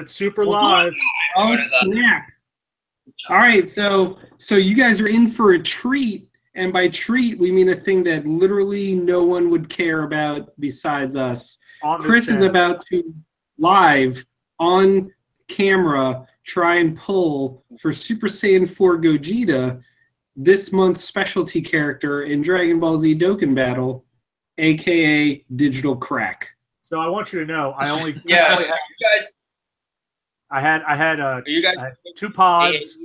It's super live. Oh, snap. All right, so you guys are in for a treat, and by treat, we mean a thing that literally no one would care about besides us. Chris is about to, live, on camera, try and pull for Super Saiyan 4 Gogeta, this month's specialty character in Dragon Ball Z Dokkan Battle, a.k.a. Digital Crack. So I want you to know, I only you guys. I had You guys 2 pods,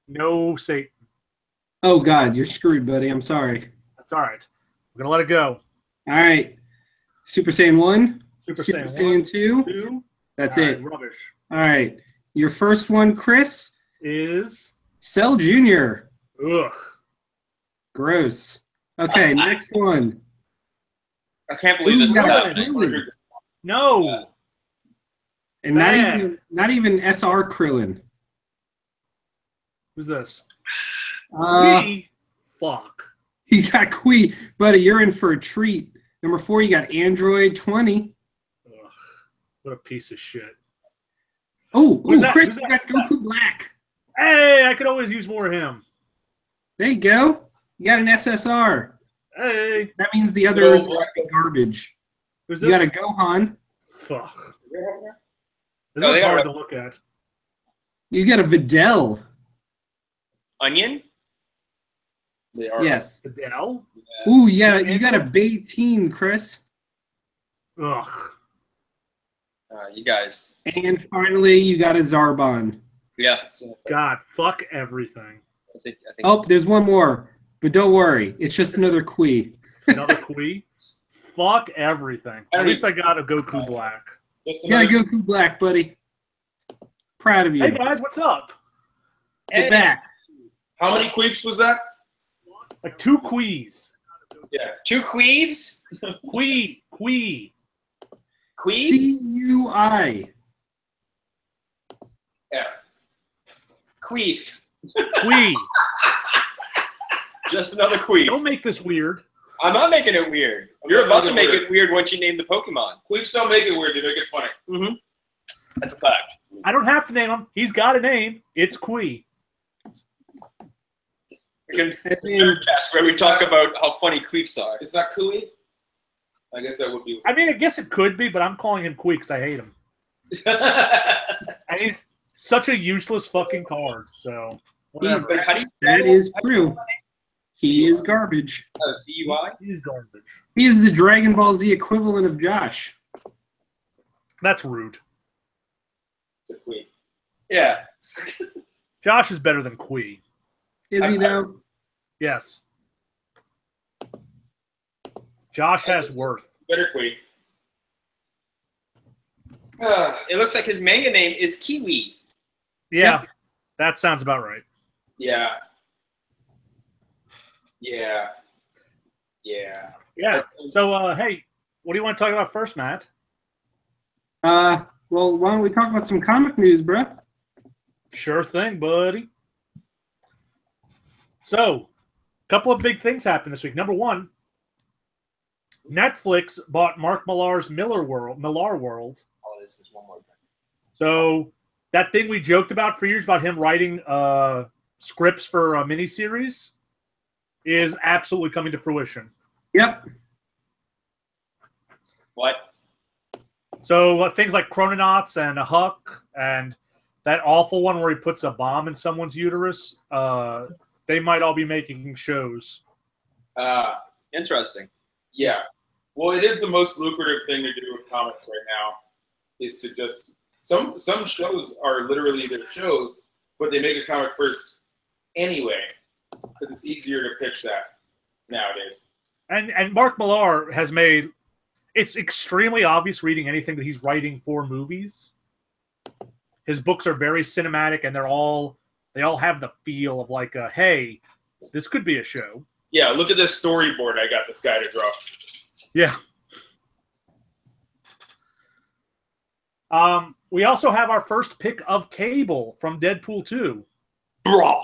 no Satan. Oh God, you're screwed, buddy. I'm sorry. That's all right. We're gonna let it go. All right, Super Saiyan 1, Super Saiyan 2. That's all it. right, rubbish. All right, your first one, Chris, Is Cell Jr. ugh. Gross. Okay, next one. I can't believe this is happening. No. And not even SR Krillin. Who's this? Fuck. You got Kui, buddy. You're in for a treat. Number 4, you got Android 20. Ugh, what a piece of shit. Oh, Chris, you got Goku Black. Hey, I could always use more of him. There you go. You got an SSR. Hey. That means the other is garbage. Who's You this? got a Gohan. Fuck. This is hard to look at. You got a Videl. Onion? They are. Yes. Adele? Yeah. Ooh, yeah, you got a Bay-teen, Chris. Ugh. You guys. And finally, you got a Zarbon. Yeah. God, fuck everything. I think Oh, there's one more. But don't worry. It's just another Kui. Another Kui? Fuck everything. At least I got a Goku Black. Yeah, Goku Black, buddy. Proud of you. Hey, guys, what's up? Get back. How many queeps was that? Like 2 Quees. Yeah. 2 queeves? Quee. Queeve? C-U-I. F. Queef. Quee. Just another queef. Don't make this weird. I'm not making it weird. You're about to make it weird once you name the Pokemon. Queeps don't make it weird. They make it funny. Mm-hmm. That's a fact. I don't have to name him. He's got a name. It's Quee. We can Nerdcast where we talk about how funny queefs are. Is that Kui? I guess that would be. I mean, I guess it could be, but I'm calling him Quee because I hate him. And he's such a useless fucking card, so whatever. That is true. He is garbage. Oh, C-U-I? He is garbage. He is the Dragon Ball Z equivalent of Josh. That's rude. It's a Kui. Yeah. Josh is better than Quee. Is he though? Yes. Josh has worth. Better Kui. It looks like his manga name is Kiwi. Yeah, that sounds about right. Yeah. Yeah. Yeah. Yeah. So, hey, what do you want to talk about first, Matt? Well, why don't we talk about some comic news, bruh? Sure thing, buddy. So, a couple of big things happened this week. Number 1, Netflix bought Mark Millar's Millar World. Oh, this is one more thing. So, that thing we joked about for years about him writing scripts for a miniseries is absolutely coming to fruition. Yep. What? So, things like Chrononauts and Huck and that awful one where he puts a bomb in someone's uterus, they might all be making shows. Interesting. Yeah. Well, it is the most lucrative thing to do with comics right now, is to just some shows are literally their shows, but they make a comic first anyway, because it's easier to pitch that nowadays. And Mark Millar has made it's extremely obvious reading anything that he's writing for movies. His books are very cinematic, and they all have the feel of like a, hey, this could be a show. Yeah, look at this storyboard I got this guy to draw. Yeah. We also have our first pick of Cable from Deadpool 2. Bro.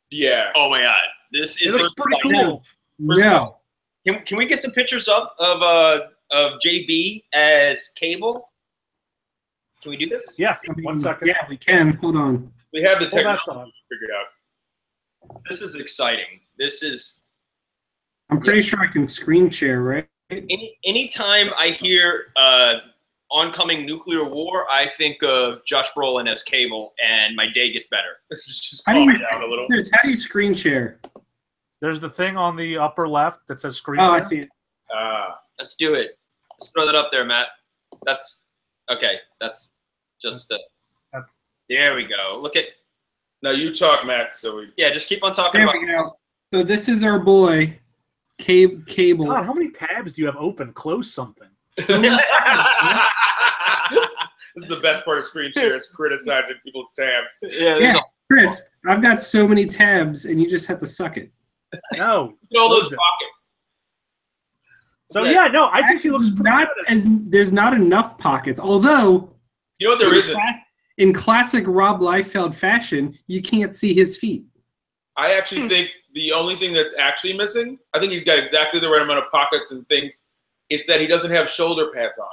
Yeah. Oh my god. This is pretty cool. Yeah. Can we get some pictures up of JB as Cable? Can we do this? Yes. I mean, 1 second. Yeah, we can. Hold on. We have the Hold that technology thought. figured out. This is exciting. This is I'm pretty sure I can screen share, right? anytime I hear oncoming nuclear war, I think of Josh Brolin as Cable, and my day gets better. Just How calm do it you, down a little. how do you screen share? There's the thing on the upper left that says screen Oh, I share. see it. Let's do it. Let's throw that up there, Matt. That's okay. That's just That's there we go. Look at Now you talk, Matt. So we. yeah. Just keep on talking There about. we go. So this is our boy, Cable. God, how many tabs do you have open? Close something. This is the best part of screen share is criticizing people's tabs. Yeah, Chris, I've got so many tabs, and you just have to suck it. No. All those Close it. pockets. So yeah, no, I think he looks pretty not good. as there's not enough pockets. Although You know what there isn't? in classic Rob Liefeld fashion, you can't see his feet. I actually think the only thing that's actually missing, I think he's got exactly the right amount of pockets and things. It's that he doesn't have shoulder pads on.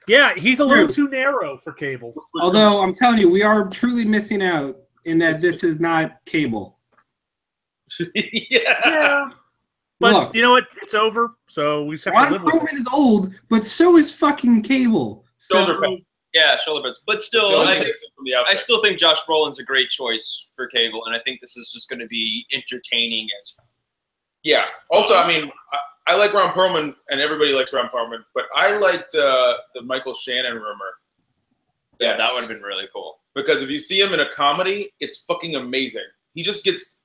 Yeah, he's a little too narrow for Cable. Although I'm telling you, we are truly missing out in that this is not Cable. Yeah. But Look. you know what? It's over, so we just have to Ron live with it. Perlman is old, but so is fucking Cable. Shoulder So, pads. Yeah, shoulder pads. But So still, he I takes it from the I outside. still think Josh Brolin's a great choice for Cable, and I think this is just going to be entertaining as. Yeah. Also, I mean, I like Ron Perlman, and everybody likes Ron Perlman, but I liked the Michael Shannon rumor. Yeah, Yes. that would have been really cool. Because if you see him in a comedy, it's fucking amazing. He just gets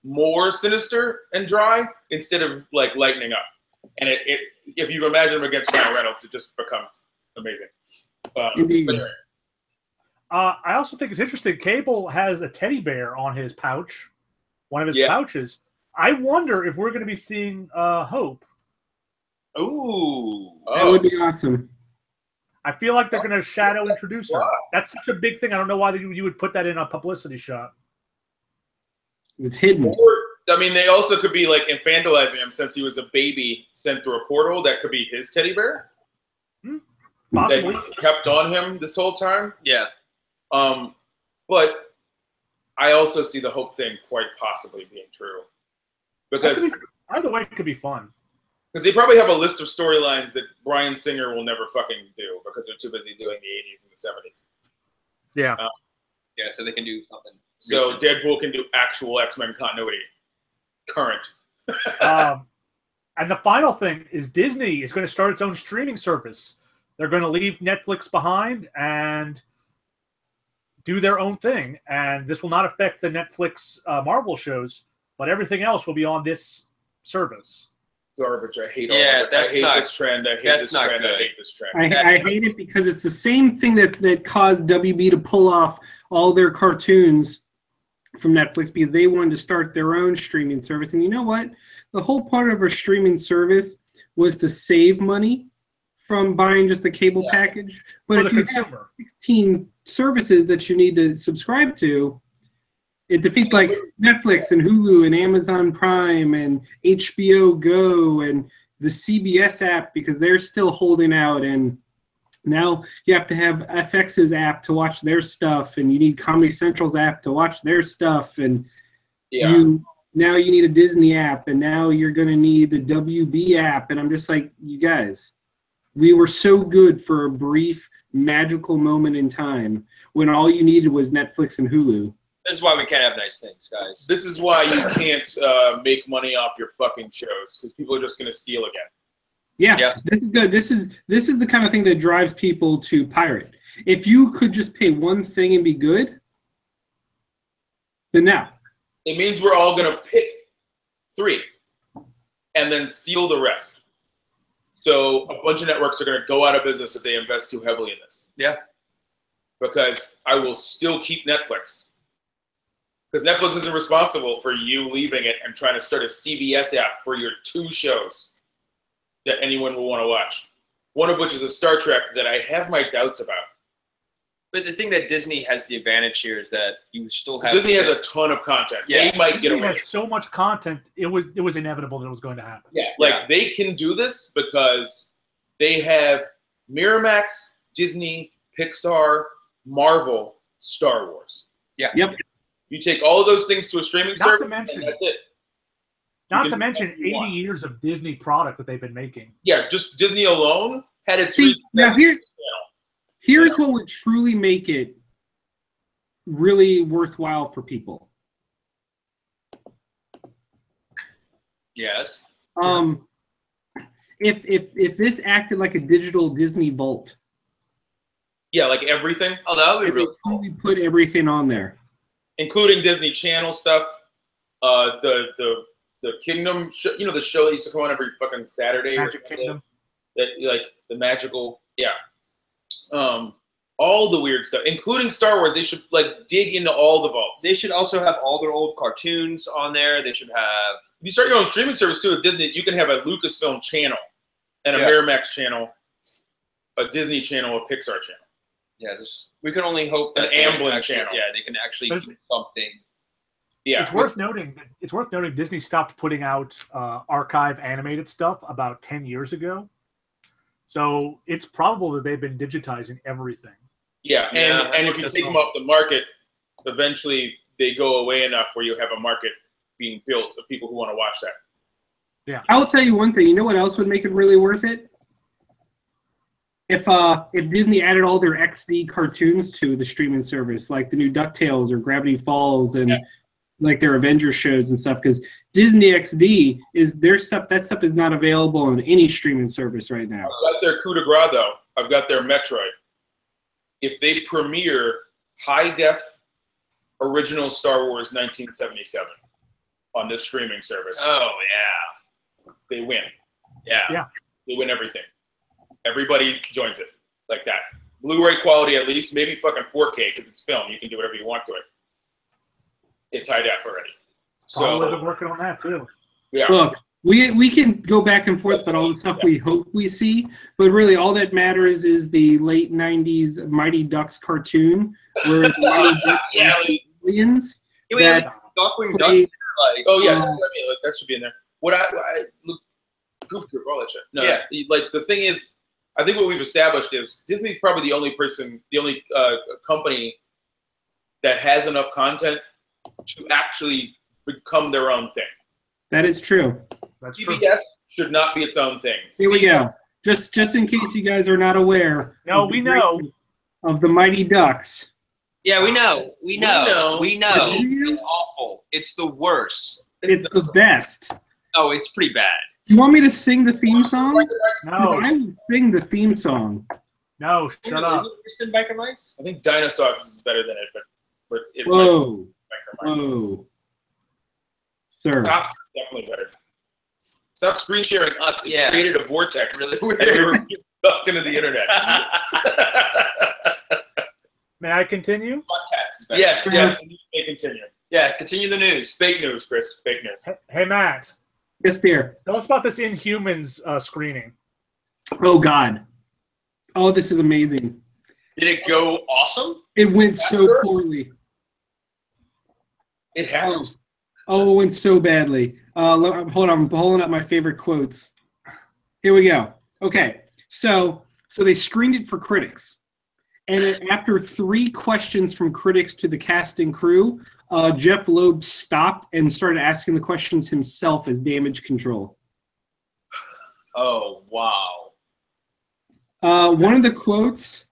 more sinister and dry instead of like lightening up. And it if you imagine him against Ryan Reynolds, it just becomes amazing. Indeed. But anyway, I also think it's interesting. Cable has a teddy bear on his pouch, one of his pouches. I wonder if we're going to be seeing Hope. Ooh. that would be awesome. I feel like they're going to shadow introduce her. That's such a big thing. I don't know why you would put that in a publicity shot. It's hidden. Or, I mean, they also could be like infantilizing him since he was a baby sent through a portal. That could be his teddy bear. Possibly. That kept on him this whole time. Yeah. But I also see the Hope thing quite possibly being true. Because Either way, it could be fun. they probably have a list of storylines that Bryan Singer will never fucking do because they're too busy doing the 80s and the 70s. Yeah. Yeah, so they can do something. So recent. Deadpool can do actual X-Men continuity. Current. And the final thing is Disney is going to start its own streaming service. They're going to leave Netflix behind and do their own thing. And this will not affect the Netflix Marvel shows, but everything else will be on this service. Garbage. I hate all Yeah, of it. that's I hate not- this trend. I hate that's this not trend. I good. hate this trend. I hate it because it's the same thing that caused WB to pull off all their cartoons from Netflix because they wanted to start their own streaming service. And you know what? The whole part of our streaming service was to save money from buying just a cable package. But For if the you consumer. have 16 services that you need to subscribe to, it defeats like Netflix and Hulu and Amazon Prime and HBO Go and the CBS app because they're still holding out. And now you have to have FX's app to watch their stuff, and you need Comedy Central's app to watch their stuff. And now you need a Disney app, and now you're going to need the WB app. And I'm just like, you guys, we were so good for a brief magical moment in time when all you needed was Netflix and Hulu. This is why we can't have nice things, guys. This is why you can't make money off your fucking shows because people are just going to steal again. Yeah, this is good. This is the kind of thing that drives people to pirate. If you could just pay one thing and be good, then now. It means we're all going to pick 3 and then steal the rest. So a bunch of networks are going to go out of business if they invest too heavily in this. Yeah. Because I will still keep Netflix. Because Netflix isn't responsible for you leaving it and trying to start a CBS app for your 2 shows that anyone will want to watch. One of which is a Star Trek that I have my doubts about. But the thing that Disney has the advantage here is that you still have Disney has a ton of content. Yeah. They might get Disney away. has so much content, it was inevitable that it was going to happen. Yeah, they can do this because they have Miramax, Disney, Pixar, Marvel, Star Wars. Yeah. Yep. You take all of those things to a streaming Not to service, mention- and that's it. Not You to can mention do what you 80 want. years of Disney product that they've been making. Yeah, just Disney alone had its See, now reach. here's what would truly make it really worthwhile for people. Yes. If this acted like a digital Disney Vault, Yeah, like everything, Oh, that would be it really would cool. really put everything on there. including Disney Channel stuff. The Kingdom, you know, the show that used to come on every fucking Saturday. or Magic Sunday? Kingdom. That like the magical, yeah. All the weird stuff, including Star Wars. They should like dig into all the vaults. They should also have all their old cartoons on there. They should have. If you start your own streaming service too with Disney, you can have a Lucasfilm channel, and a Yeah. Miramax channel, a Disney channel, a Pixar channel. Yeah, just we can only hope An that they can Amblin actually- channel. Yeah, they can actually But do something. Yeah, It's worth noting. It's worth noting Disney stopped putting out archive animated stuff about 10 years ago. So it's probable that they've been digitizing everything. Yeah, Yeah, and if you that's take them all. off the market, eventually they go away enough where you have a market being built of people who want to watch that. I will tell you one thing. You know what else would make it really worth it? If Disney added all their XD cartoons to the streaming service, like the new DuckTales or Gravity Falls and like their Avengers shows and stuff, because Disney XD is their stuff. That stuff is not available on any streaming service right now. I've got their coup de grace though. I've got their Metroid. If they premiere high def original Star Wars 1977 on this streaming service, Oh yeah, they win. yeah. They win everything. Everybody joins it like that. Blu-ray quality at least, maybe fucking 4K because it's film. You can do whatever you want to it. It's high def already. Probably So been working on that too. yeah, Look, we can go back and forth about all the stuff we hope we see, but really all that matters is the late '90s Mighty Ducks cartoon, where the Mighty Ducks Yeah. are aliens Can we have that Duckwing Duck? play. Like, oh yeah, Uh, that's what I mean. Like, that should be in there. What I look, Goof Troop, all that shit. No, Yeah. like the thing is, I think what we've established is Disney's probably the only company that has enough content to actually become their own thing. That is true. That's true. CBS should not be its own thing. Here we go. Just in case you guys are not aware. No, of the we know. of the Mighty Ducks. yeah, we know. We know. We know. It's awful. It's the worst. It's the best. Oh, it's pretty bad. Do you want me to sing the theme song? No, I will sing the theme song. no, shut up. Kristen Biker Mice? I think Dinosaurs is better than it, but it Whoa, might be Biker Mice. whoa, sir. Cops is definitely better. Stop screen sharing us. It Yeah. created a vortex. Really And we weird. were sucked into the internet. May I continue? Cats is better. yes, you may continue. Yeah, continue the news. Fake news, Chris. Fake news. Hey, Matt, Yes, dear. tell us about this Inhumans screening. Oh God. Oh, this is amazing. Did it go awesome? It went so poorly. It happens. Oh, it went so badly. Hold on, I'm pulling up my favorite quotes. Here we go. Okay, so they screened it for critics, and after 3 questions from critics to the cast and crew, Jeff Loeb stopped and started asking the questions himself as damage control. Oh, wow. One of the quotes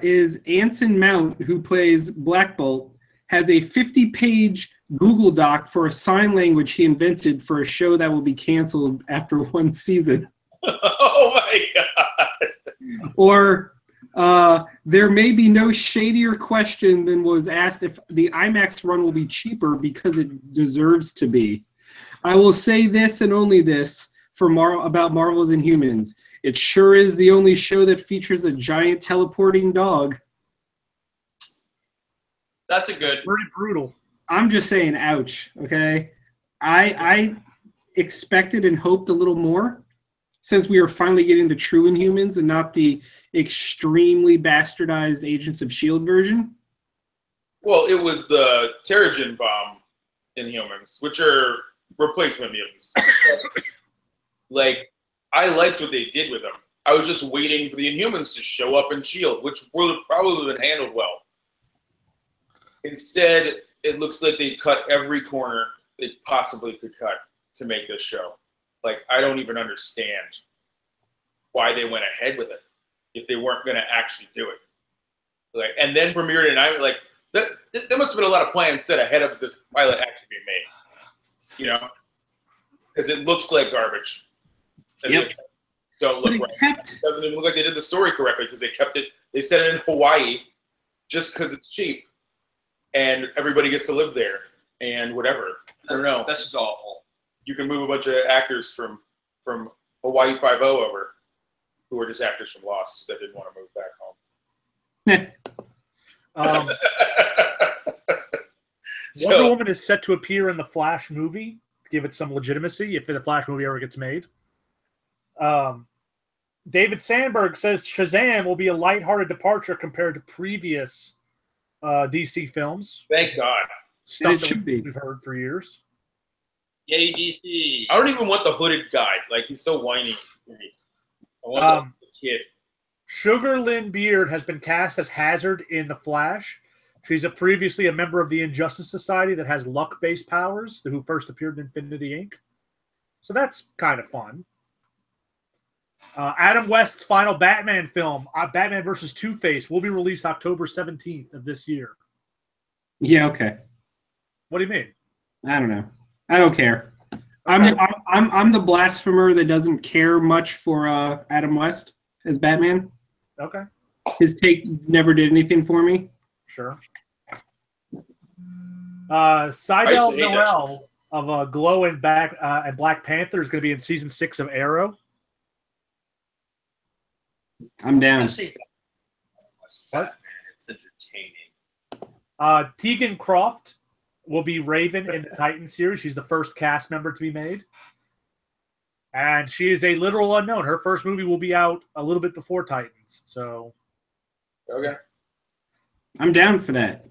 is Anson Mount, who plays Black Bolt, has a 50-page Google Doc for a sign language he invented for a show that will be canceled after 1 season. Oh my god. Or there may be no shadier question than was asked if the IMAX run will be cheaper because it deserves to be. I will say this and only this about Marvel's Inhumans. It sure is the only show that features a giant teleporting dog. That's a good. Pretty brutal. I'm just saying, ouch. Okay, I expected and hoped a little more, since we are finally getting the true Inhumans and not the extremely bastardized Agents of S.H.I.E.L.D. version. Well, it was the Terrigen bomb Inhumans, which are replacement mutants. Like, I liked what they did with them. I was just waiting for the Inhumans to show up in S.H.I.E.L.D., which would have probably been handled well. Instead, it looks like they cut every corner they possibly could cut to make this show. Like, I don't even understand why they went ahead with it if they weren't going to actually do it. Like, and then premiered it, and I like that. There must have been a lot of plans set ahead of this pilot actually being made. You know, because it looks like garbage. Yep. Don't look right. It doesn't even look like they did the story correctly because they kept it. They set it in Hawaii just because it's cheap, and everybody gets to live there and whatever. I don't know. That's just awful. You can move a bunch of actors from Hawaii 5-0 over, who were just actors from Lost that didn't want to move back home. Wonder Woman is set to appear in the Flash movie, give it some legitimacy if the Flash movie ever gets made. David Sandberg says Shazam will be a lighthearted departure compared to previous DC films. Thank God. Stuff that we've heard for years. Yay, DC. I don't even want the hooded guy. Like, he's so whiny. I want the kid. Sugar Lynn Beard has been cast as Hazard in The Flash. She's previously a member of the Injustice Society that has luck-based powers, who first appeared in Infinity Inc. So that's kind of fun. Adam West's final Batman film, Batman vs. Two-Face, will be released October 17th of this year. Yeah, okay. What do you mean? I don't know. I don't care. I'm the blasphemer that doesn't care much for Adam West as Batman. Okay. His take never did anything for me. Sure. Seidel Noel of Glow and Black Panther is going to be in season 6 of Arrow. I'm down. What? It's entertaining. Tegan Croft will be Raven in the Titan series. She's the first cast member to be made. And she is a literal unknown. Her first movie will be out a little bit before Titans. So, okay. I'm down for that.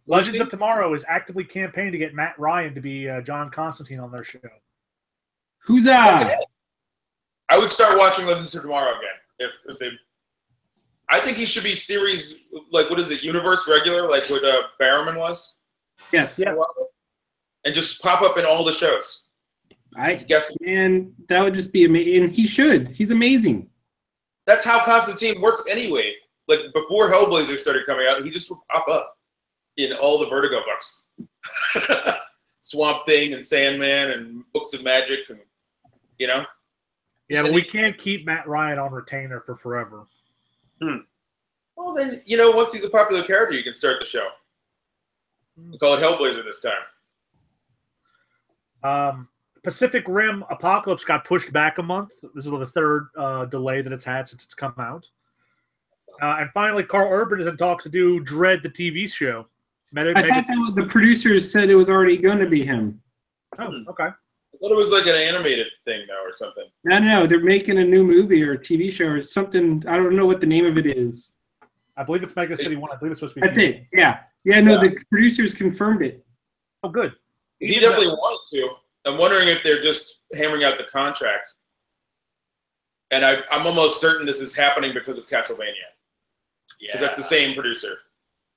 Legends of Tomorrow is actively campaigning to get Matt Ryan to be John Constantine on their show. Huzzah! I would start watching Legends of Tomorrow again. If they, I think he should be series, like, what is it, Universe regular, like what Barrowman was? Yes. Yeah. And just pop up in all the shows. And that would just be amazing. And he should. He's amazing. That's how Constantine works anyway. Like, before Hellblazer started coming out, he just would pop up in all the Vertigo books. Swamp Thing and Sandman and Books of Magic, and, you know? Yeah, but we can't keep Matt Ryan on retainer for forever. Well, then, you know, once he's a popular character, you can start the show. We'll call it Hellblazer this time. Pacific Rim Apocalypse got pushed back a month. This is the third delay that it's had since it's come out. And finally, Carl Urban is in talks to do Dread, the TV show. I thought the producers said it was already going to be him. Oh, okay. I thought it was like an animated thing, though, or something. No, they're making a new movie or a TV show or something. I don't know what the name of it is. I believe it's Mega City 1. I believe it's supposed to be. That's it. Yeah. No, the producers confirmed it. Oh, good. He definitely wanted to. I'm wondering if they're just hammering out the contract. And I'm almost certain this is happening because of Castlevania. Yeah. Because that's the same producer.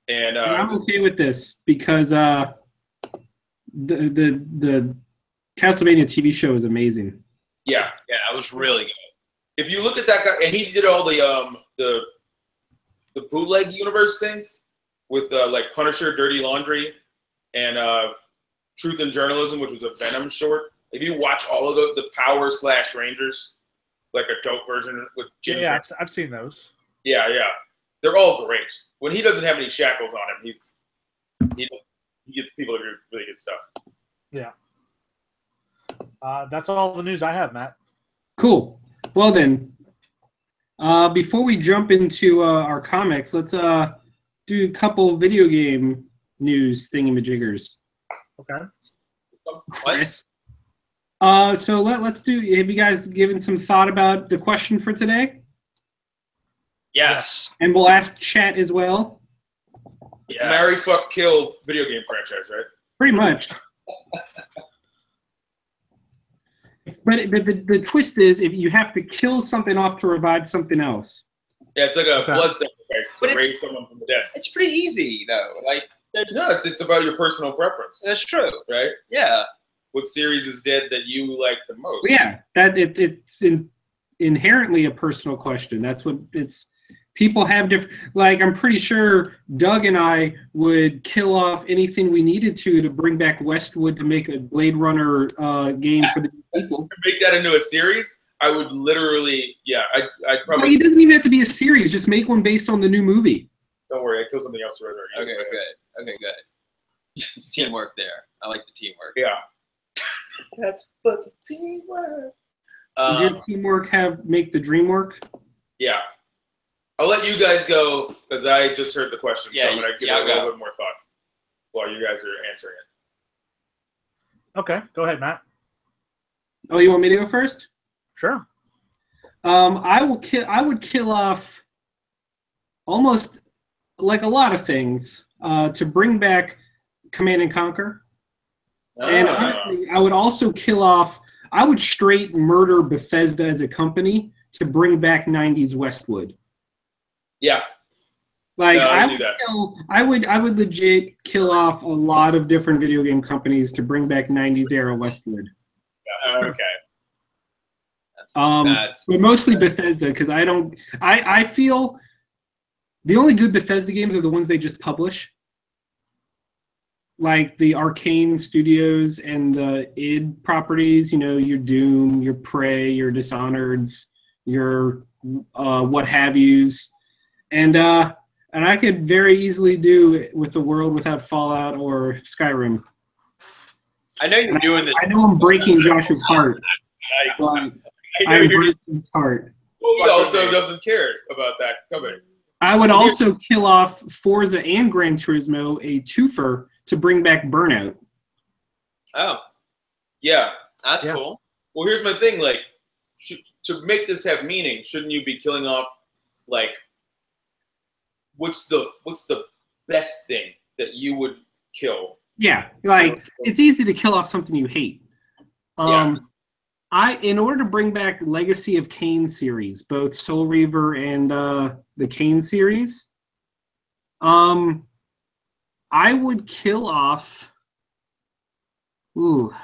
And I'm okay with this because the Castlevania TV show is amazing. Yeah, it was really good. If you look at that guy, and he did all the bootleg universe things with like Punisher, Dirty Laundry, and Truth and Journalism, which was a Venom short. If you watch all of the Power / Rangers, like a dope version with Jim. Yeah, I've seen those. Yeah. They're all great. When he doesn't have any shackles on him, he gets people to do really good stuff. Yeah. That's all the news I have, Matt. Cool. Well then, before we jump into our comics, let's do a couple video game news thingamajiggers. Okay. Chris. So let's do. Have you guys given some thought about the question for today? Yes. And we'll ask chat as well. It's marry, fuck, kill video game franchise, right? Pretty much. But the twist is if you have to kill something off to revive something else. Yeah, it's like a Okay. blood sacrifice But to it's- raise someone from the dead. It's pretty easy though. Like No, it's about your personal preference, that's true. right? Yeah. What series is dead that you like the most? Yeah, it's inherently a personal question. That's what it's. People have different. Like I'm pretty sure Doug and I would kill off anything we needed to bring back Westwood to make a Blade Runner game for the people. To make that into a series, I would literally, I'd Well, probably. it doesn't even have to be a series. Just make one based on the new movie. Don't worry, I killed something else right there. Okay, good. Okay, good. Teamwork there. I like the teamwork. Yeah. That's fucking teamwork. Does your teamwork make the dream work? Yeah. I'll let you guys go because I just heard the question, Yeah, so I'm gonna give it a little bit more thought while you guys are answering it. Okay, go ahead, Matt. Oh, you want me to go first? Sure. I would kill off almost like a lot of things to bring back Command and Conquer. And honestly, I would also kill off. I would straight murder Bethesda as a company to bring back '90s Westwood. Yeah. Like No, I do would that. I would legit kill off a lot of different video game companies to bring back '90s era Westwood. Okay. That's But mostly Bethesda because I feel the only good Bethesda games are the ones they just publish. Like the Arcane Studios and the id properties, you know, your Doom, your Prey, your Dishonored's, your what have yous. And I could very easily do it with the world without Fallout or Skyrim. I know you're doing this. I know I'm breaking Josh's heart. But I know I'm you're breaking his heart. he also doesn't care about that coming. I would also kill off Forza and Gran Turismo, a twofer, to bring back Burnout. Oh, Yeah. that's Yeah. cool. Well, here's my thing. Like, to make this have meaning, shouldn't you be killing off, like, what's the best thing that you would kill? Yeah, like it's easy to kill off something you hate. In order to bring back Legacy of Kain series, both Soul Reaver and the Kain series, I would kill off. Ooh.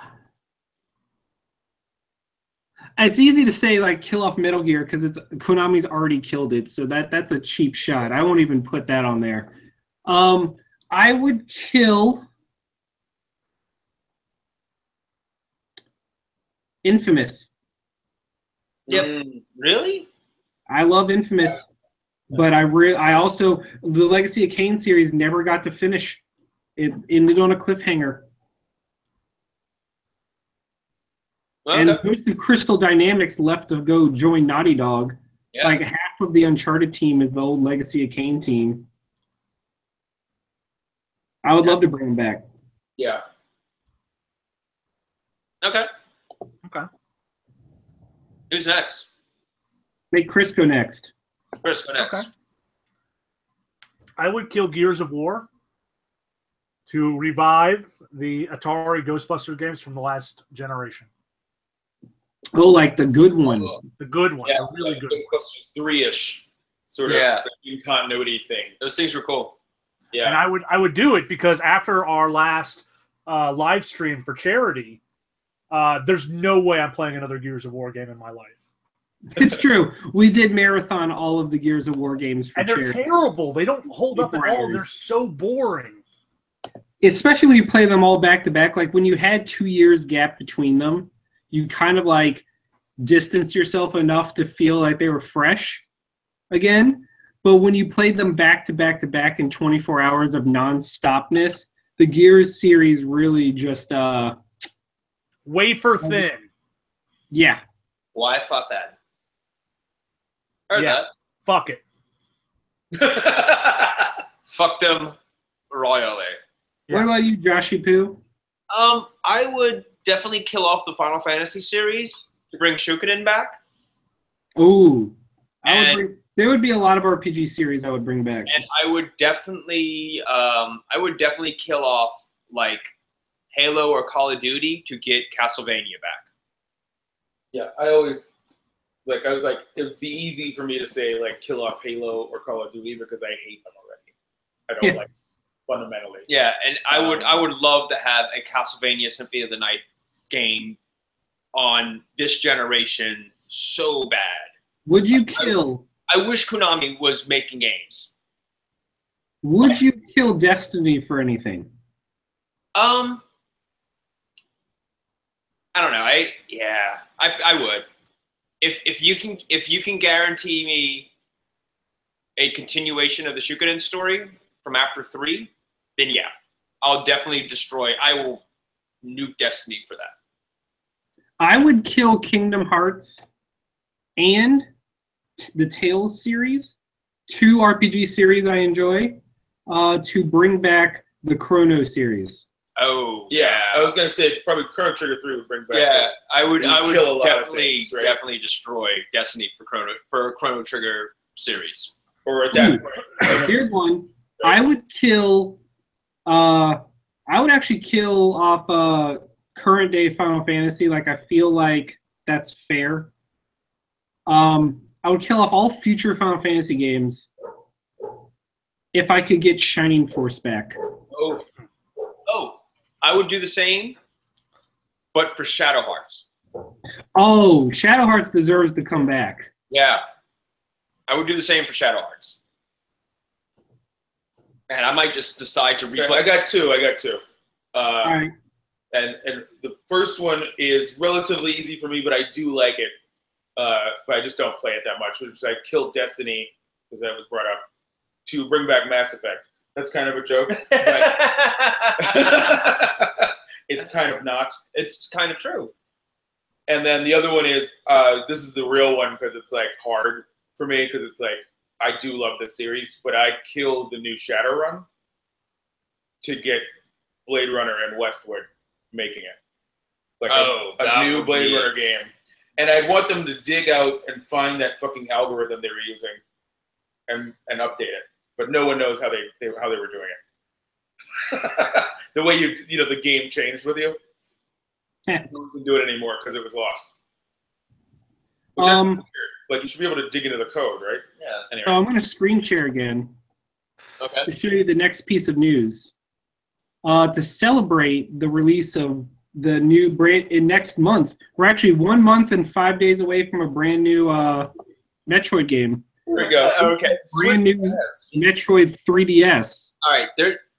It's easy to say like kill off Metal Gear because it's Konami's already killed it, so that's a cheap shot. I won't even put that on there. I would kill Infamous. Yep. Really? I love Infamous, but I also the Legacy of Kain series never got to finish. It ended on a cliffhanger. Okay. And most of Crystal Dynamics left to go join Naughty Dog. Yeah. Like half of the Uncharted team is the old Legacy of Kain team. I would love to bring them back. Yeah. Okay. Okay. Who's next? Make Chris go next. Chris, go next. Okay. I would kill Gears of War to revive the Atari Ghostbusters games from the last generation. Oh, like the good one. The good one. Yeah. The really like good one. Ghostbusters 3-ish sort of Yeah. continuity thing. Those things were cool. And Yeah. I would do it because after our last live stream for charity, there's no way I'm playing another Gears of War game in my life. It's true. We did marathon all of the Gears of War games for And they're charity. terrible. They don't hold up at all. Hours. They're so boring. Especially when you play them all back to back. Like when you had 2 years gap between them, you kind of like distance yourself enough to feel like they were fresh again. But when you played them back to back to back in 24 hours of non-stopness, the Gears series really just Wafer thin. yeah. Well, I thought that. Heard Yeah. Fuck it. that. Fuck them royally. Yeah. What about you, Joshy Poo? I would definitely kill off the Final Fantasy series to bring Shukiden back. Ooh. And- There would be a lot of RPG series I would bring back. And I would definitely kill off like Halo or Call of Duty to get Castlevania back. Yeah, I always I was like, it would be easy for me to say like kill off Halo or Call of Duty because I hate them already. I don't like them, fundamentally. Yeah, and I would love to have a Castlevania Symphony of the Night game on this generation so bad. Would you kill? I wish Konami was making games. Would you kill Destiny for anything? I don't know. I would. If you can guarantee me a continuation of the Shukiden story from after 3, then yeah, I'll definitely destroy. I will nuke Destiny for that. I would kill Kingdom Hearts and the Tales series, 2 RPG series I enjoy, to bring back the Chrono series. Oh yeah, I was gonna say probably Chrono Trigger 3 would bring back. Yeah, I would kill a lot definitely of things, right? definitely destroy Destiny for Chrono Trigger series. Or at that point. Here's one. I would kill. I would actually kill off current day Final Fantasy. Like I feel like that's fair. I would kill off all future Final Fantasy games if I could get Shining Force back. Oh, I would do the same, but for Shadow Hearts. Oh, Shadow Hearts deserves to come back. Yeah, I would do the same for Shadow Hearts. And I might just decide to replay. I got two. All right. And the first one is relatively easy for me, but I do like it. But I just don't play it that much. Which is I killed Destiny, because that was brought up, to bring back Mass Effect. That's kind of a joke. But it's kind of not. It's kind of true. And then the other one is, this is the real one because it's like hard for me because it's like, I do love this series, but I killed the new Shadowrun to get Blade Runner and Westwood making it. Like a new Blade Runner game. And I want them to dig out and find that fucking algorithm they were using and update it. But no one knows how they were doing it. The way the game changed with you. Yeah. You can't do it anymore because it was lost. Like you should be able to dig into the code, right? Yeah. Anyway. So I'm going to screen share again. Okay. To show you the next piece of news. To celebrate the release of the new brand in next month, we're actually 1 month and 5 days away from a brand new Metroid game. There you go. Okay. Brand new Metroid 3DS. All right.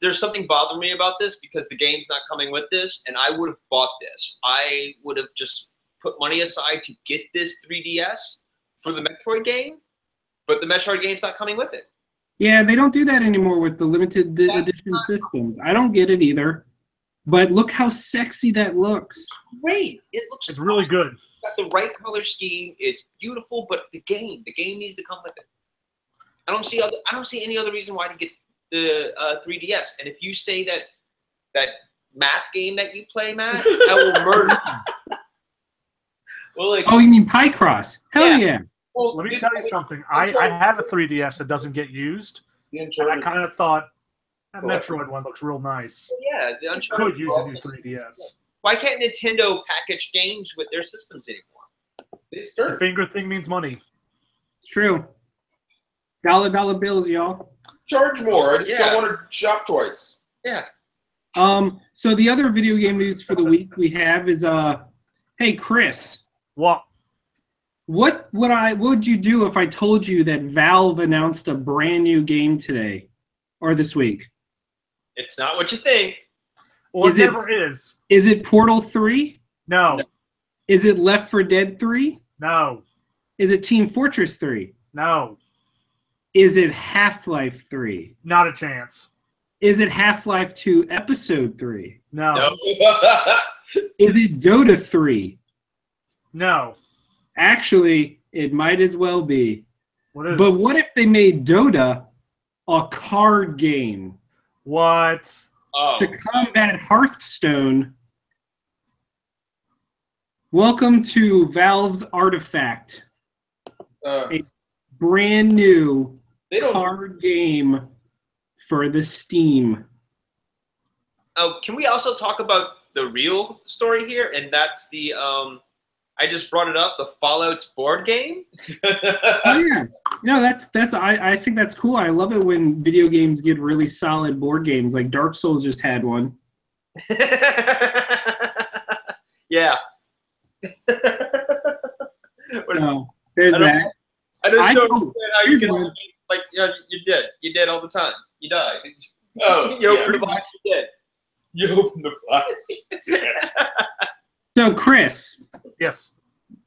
There's something bothering me about this because the game's not coming with this, and I would have bought this. I would have just put money aside to get this 3DS for the Metroid game, but the Metroid game's not coming with it. Yeah, they don't do that anymore with the limited edition systems. I don't get it either. But look how sexy that looks. Great. It's really good. Got the right color scheme. It's beautiful, but the game needs to come with it. I don't see any other reason why to get the 3DS. And if you say that math game that you play, Matt, I will murder you. Well, like, oh, you mean Picross? Hell yeah. Well, let me tell you something. I have a 3DS that doesn't get used, and I kind of thought that Metroid one looks real nice. Yeah, the Uncharted could use a new 3DS. Why can't Nintendo package games with their systems anymore? The finger thing means money. It's true. Dollar bills, y'all. Charge more. I just don't want to shop twice. Yeah. So the other video game news for the week we have is hey Chris. What? What would you do if I told you that Valve announced a brand new game today or this week? It's not what you think. Well, it never is. Is it Portal 3? No. Is it Left 4 Dead 3? No. Is it Team Fortress 3? No. Is it Half-Life 3? Not a chance. Is it Half-Life 2 Episode 3? No. Is it Dota 3? No. Actually, it might as well be. But what if they made Dota a card game? What? Oh. To combat Hearthstone, welcome to Valve's Artifact, a brand new card game for the Steam. Oh, can we also talk about the real story here? And that's the I just brought it up. The Fallout's board game. Oh yeah, no, that's I think that's cool. I love it when video games get really solid board games. Like Dark Souls just had one. Yeah. No, there's that. I just don't know. understand how you Here's can one. like you did all the time. You died. Oh, You opened the box. You did. You opened the box. So Chris, Yes.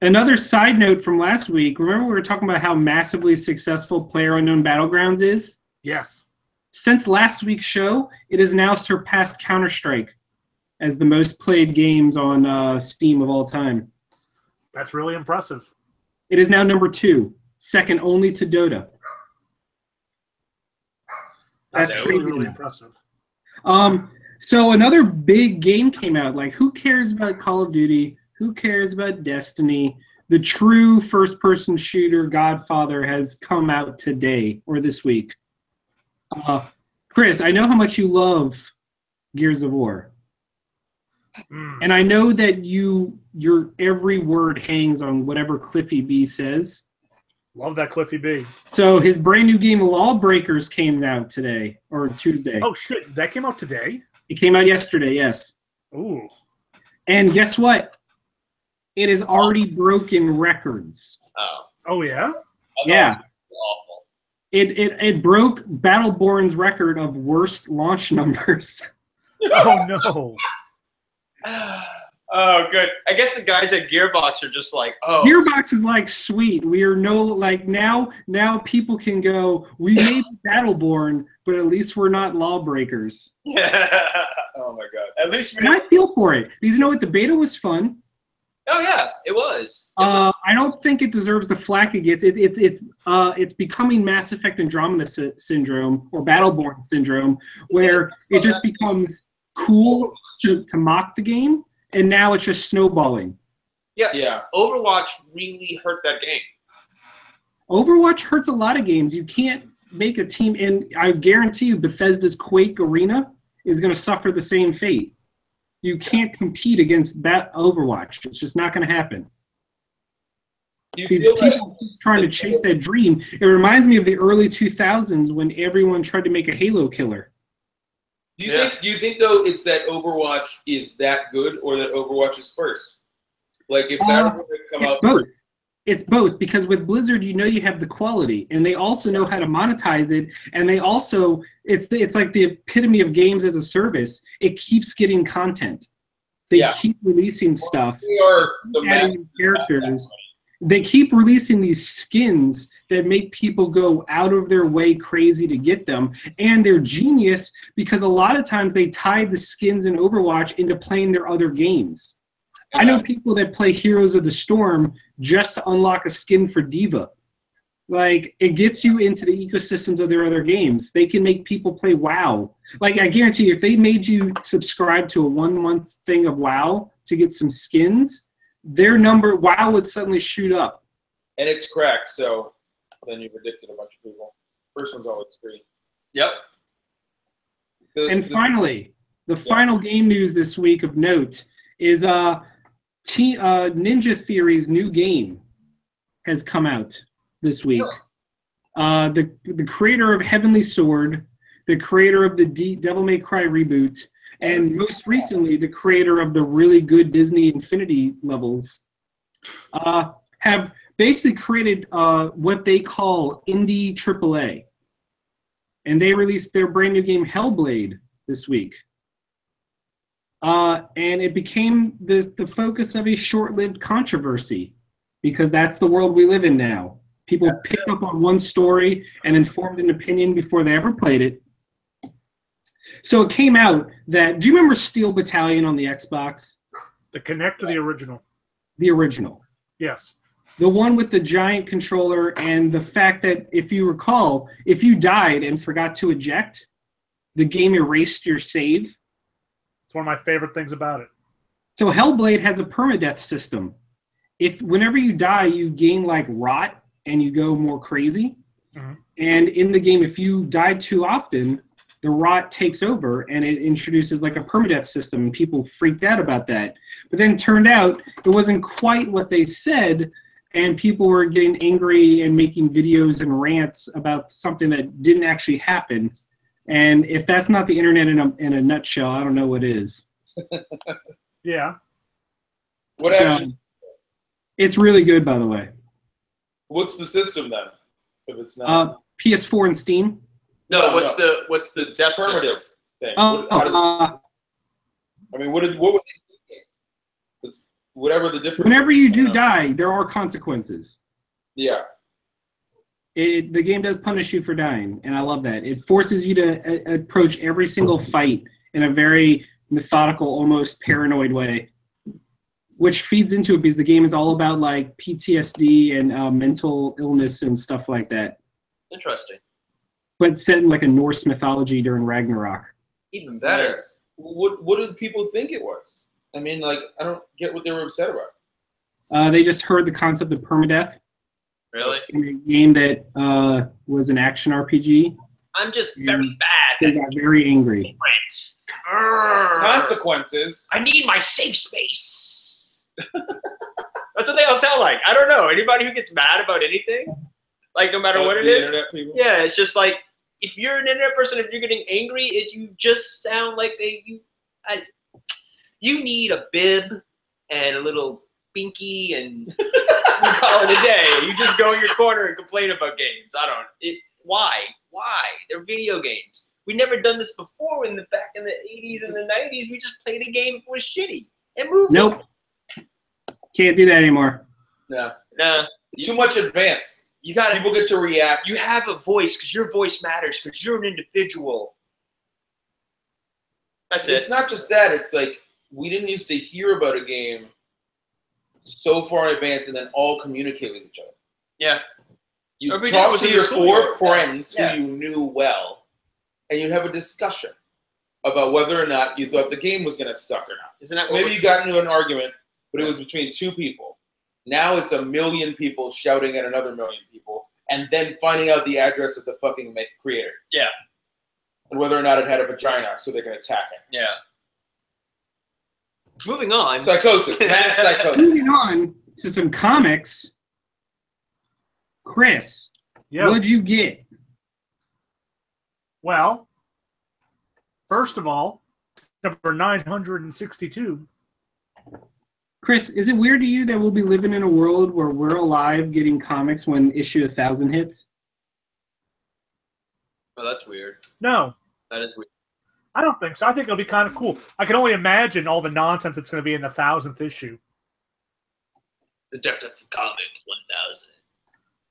another side note from last week. Remember we were talking about how massively successful PlayerUnknown Battlegrounds is? Yes. Since last week's show, it has now surpassed Counter-Strike as the most played games on Steam of all time. That's really impressive. It is now number 2, second only to Dota. That's That's crazy. really impressive. So another big game came out. Like, who cares about Call of Duty? Who cares about Destiny? The true first-person shooter Godfather has come out today or this week. Chris, I know how much you love Gears of War. And I know that your every word hangs on whatever Cliffy B says. Love that Cliffy B. So his brand new game Lawbreakers came out today or Tuesday. Oh shit, that came out today? It came out yesterday, yes. Ooh. And guess what? It has already broken records. Oh. Oh yeah? Yeah. Awful. It broke Battleborn's record of worst launch numbers. Oh no. Oh, good. I guess the guys at Gearbox are just like, oh. Gearbox is like, sweet. We are now people can go, we made Battleborn, but at least we're not Lawbreakers. Oh my god. At least And I feel for it. Because you know what? The beta was fun. Oh yeah, it was. I don't think it deserves the flack it gets. It's becoming Mass Effect Andromeda syndrome or Battleborn syndrome, where it just becomes cool to mock the game, and now it's just snowballing. Yeah. Overwatch really hurt that game. Overwatch hurts a lot of games. You can't make a team, and I guarantee you Bethesda's Quake Arena is going to suffer the same fate. You can't compete against that Overwatch. It's just not going to happen. Do you These feel people keep trying to chase that dream. It reminds me of the early 2000s when everyone tried to make a Halo killer. Do you think though it's that Overwatch is that good, or that Overwatch is first? Like if Battleborn had come It's out both. first, It's both, because with Blizzard, you know you have the quality, and they also know how to monetize it, and they also it's like the epitome of games as a service. It keeps getting content. They keep releasing stuff, they are the adding masters characters. They keep releasing these skins that make people go out of their way crazy to get them, and they're genius because a lot of times they tie the skins in Overwatch into playing their other games. I know people that play Heroes of the Storm just to unlock a skin for Diva. Like, it gets you into the ecosystems of their other games. They can make people play WoW. Like, I guarantee you, if they made you subscribe to a 1 month thing of WoW to get some skins, WoW would suddenly shoot up. and it's cracked, so then you've addicted a bunch of people. First one's always free. Yep. And finally, the final game news this week of note is Ninja Theory's new game has come out this week. The creator of Heavenly Sword, the creator of the Devil May Cry reboot, and most recently the creator of the really good Disney Infinity levels, have basically created what they call indie AAA. And they released their brand new game Hellblade this week. And it became the focus of a short-lived controversy, because that's the world we live in now. People pick up on one story and then formed an opinion before they ever played it. So it came out that, do you remember Steel Battalion on the Xbox? The Kinect or the original? The original. Yes. The one with the giant controller, and the fact that, if you recall, if you died and forgot to eject, the game erased your save. It's one of my favorite things about it. So Hellblade has a permadeath system. Whenever you die, you gain like rot and you go more crazy. Mm-hmm. And in the game, if you die too often, the rot takes over and it introduces like a permadeath system. And people freaked out about that. But then it turned out it wasn't quite what they said, and people were getting angry and making videos and rants about something that didn't actually happen. And if that's not the internet in a nutshell, I don't know what is. Yeah. What actually? It's really good, by the way. What's the system then? If it's not PS4 and Steam. No, what's the death affirmative system? thing? Oh, I mean, what would they think? It's whatever the difference. Whenever is, you do die, there are consequences. Yeah. The game does punish you for dying, and I love that. It forces you to approach every single fight in a very methodical, almost paranoid way, which feeds into it because the game is all about like PTSD and mental illness and stuff like that. Interesting. But set in like a Norse mythology during Ragnarok. Even better. Nice. What did people think it was? I mean, like, I don't get what they were upset about. They just heard the concept of permadeath. Really? In a game that was an action RPG. I'm just very bad. They got very angry. Consequences. I need my safe space. That's what they all sound like. I don't know. Anybody who gets mad about anything, like no matter what it is, yeah, it's just like if you're an internet person, if you're getting angry, you just sound like you need a bib and a little binky and you call it a day. You just go in your corner and complain about games. Why? They're video games. We never done this before back in the 80s and the 90s. We just played a game if it was shitty and moved. Nope. Can't do that anymore. No. Nah. Too much advance. People get to react. You have a voice because your voice matters because you're an individual. That's it. It's not just that. It's like we didn't used to hear about a game so far in advance and then all communicate with each other. Yeah. You talk to your four friends who you knew well, and you'd have a discussion about whether or not you thought the game was going to suck or not. Isn't that maybe you got into an argument, but it was between two people. Now it's 1 million people shouting at another 1 million people, and then finding out the address of the fucking creator. Yeah. And whether or not it had a vagina, so they can attack it. Yeah. Moving on. Psychosis. Mass psychosis. Moving on to some comics. Chris, what'd you get? Well, first of all, number 962. Chris, is it weird to you that we'll be living in a world where we're alive getting comics when issue 1000 hits? Oh, that's weird. No. That is weird. I don't think so. I think it'll be kind of cool. I can only imagine all the nonsense that's going to be in the 1000th issue. The Depth of Comics 1000.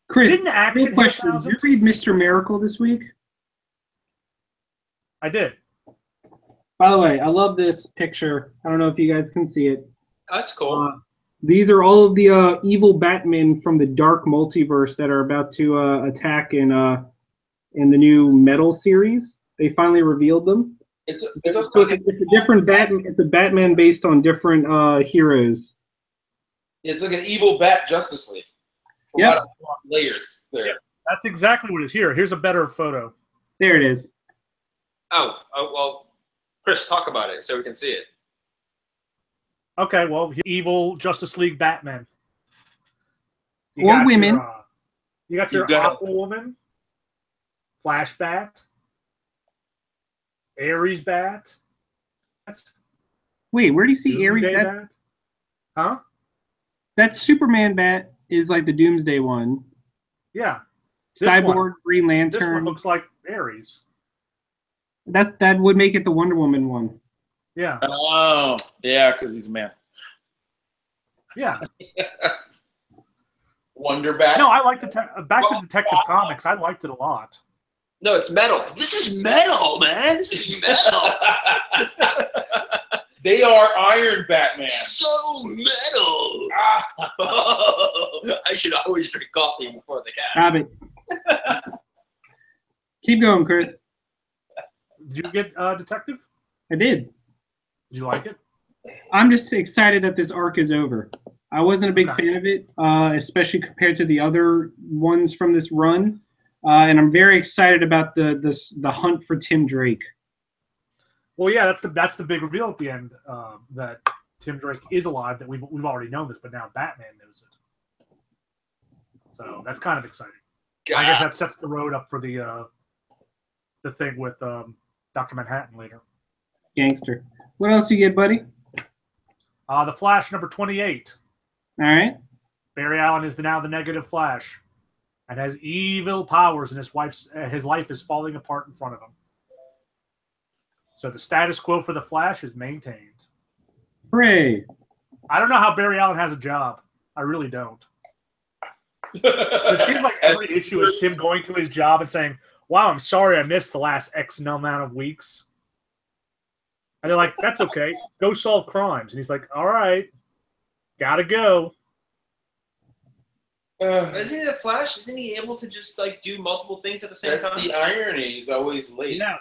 Chris, Didn't Action quick question. Did you read Mr. Miracle this week? I did. By the way, I love this picture. I don't know if you guys can see it. That's cool. These are all of the evil Batmen from the dark multiverse that are about to attack in the new Metal series. They finally revealed them. It's a different Batman. It's a Batman based on different heroes. It's like an evil Bat Justice League. Yeah. Layers there. Yeah, that's exactly what it is here. Here's a better photo. There it is. Oh, well, Chris, talk about it so we can see it. Okay, well, evil Justice League Batman. Or women. You got your Aquawoman, Flash Bat, Ares Bat. Wait, where do you see Ares Bat? Huh? That Superman Bat is like the Doomsday one. Yeah. Cyborg, Green Lantern. This one looks like Ares. That would make it the Wonder Woman one. Yeah. Oh, yeah, because he's a man. Yeah. Wonder Bat. No, I liked back to Detective Comics. I liked it a lot. No, it's metal. This is metal, man. This is metal. They are Iron Batman. So metal. I should always drink coffee before the cast. Stop it. Keep going, Chris. Did you get Detective? I did. Did you like it? I'm just excited that this arc is over. I wasn't a big fan of it, especially compared to the other ones from this run. and I'm very excited about the hunt for Tim Drake. Well, yeah, that's the big reveal at the end, that Tim Drake is alive. That we've already known this, but now Batman knows it. So that's kind of exciting. I guess that sets the road up for the thing with Dr. Manhattan later. Gangster. What else you get, buddy? The Flash number 28. All right. Barry Allen is now the Negative Flash, and has evil powers, and his life is falling apart in front of him. So the status quo for the Flash is maintained. Hooray! I don't know how Barry Allen has a job. I really don't. It seems like every issue is him going to his job and saying, "Wow, I'm sorry I missed the last X amount of weeks." And they're like, "That's okay. Go solve crimes." And he's like, "All right, gotta go." Isn't he the Flash? Isn't he able to just like do multiple things at the same time? That's the irony. He's always late. Yeah.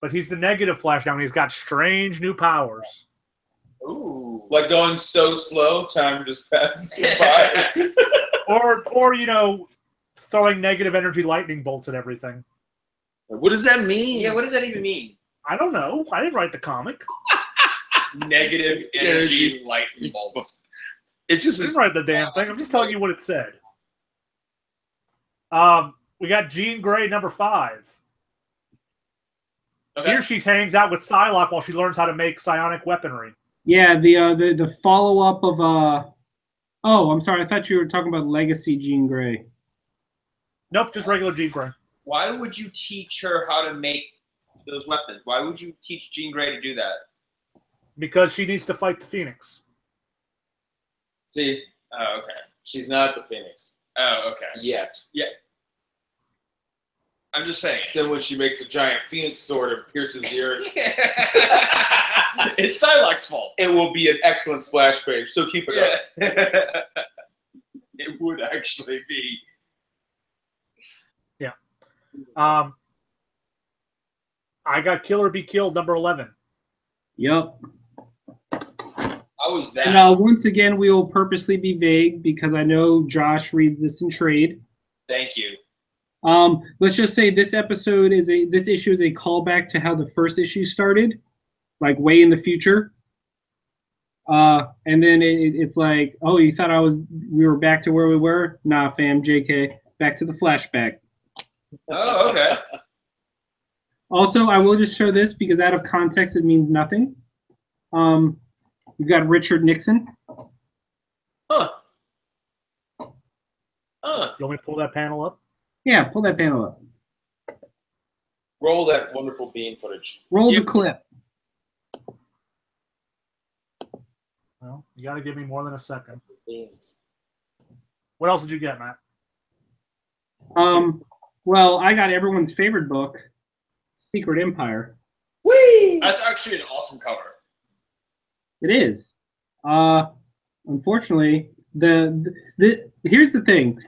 But he's the Negative Flash now, and he's got strange new powers. Ooh. Like going so slow, time just passes you by. or throwing negative energy lightning bolts at everything. What does that mean? Yeah, what does that even mean? I don't know. I didn't write the comic. Negative energy lightning bolts. It's just I didn't write the damn thing. I'm just telling you what it said. We got Jean Grey number 5. Okay. Here she hangs out with Psylocke while she learns how to make psionic weaponry. Yeah, the follow up of Oh, I'm sorry. I thought you were talking about Legacy Jean Grey. Nope, just regular Jean Grey. Why would you teach her how to make those weapons? Why would you teach Jean Grey to do that? Because she needs to fight the Phoenix. See, Oh, okay. she's not the Phoenix Oh, okay. yet. Yeah. I'm just saying. Then when she makes a giant Phoenix sword and pierces the earth, It's Psylocke's fault. it will be an excellent splash page. So keep it up. Yeah. It would actually be. I got Kill or Be Killed number 11. Yep. How was that? And once again, we will purposely be vague because I know Josh reads this in trade. Thank you. Let's just say this issue is a callback to how the first issue started, like way in the future. And then it's like, oh, you thought we were back to where we were? Nah, fam, JK, back to the flashback. Oh, okay. Also, I will just show this because out of context, it means nothing. You've got Richard Nixon. Huh. You want me to pull that panel up? Yeah, pull that panel up. Roll that wonderful bean footage. Roll the clip. Well, you got to give me more than a second. Beans. What else did you get, Matt? Well, I got everyone's favorite book, Secret Empire. Whee! That's actually an awesome cover. It is. Unfortunately, here's the thing.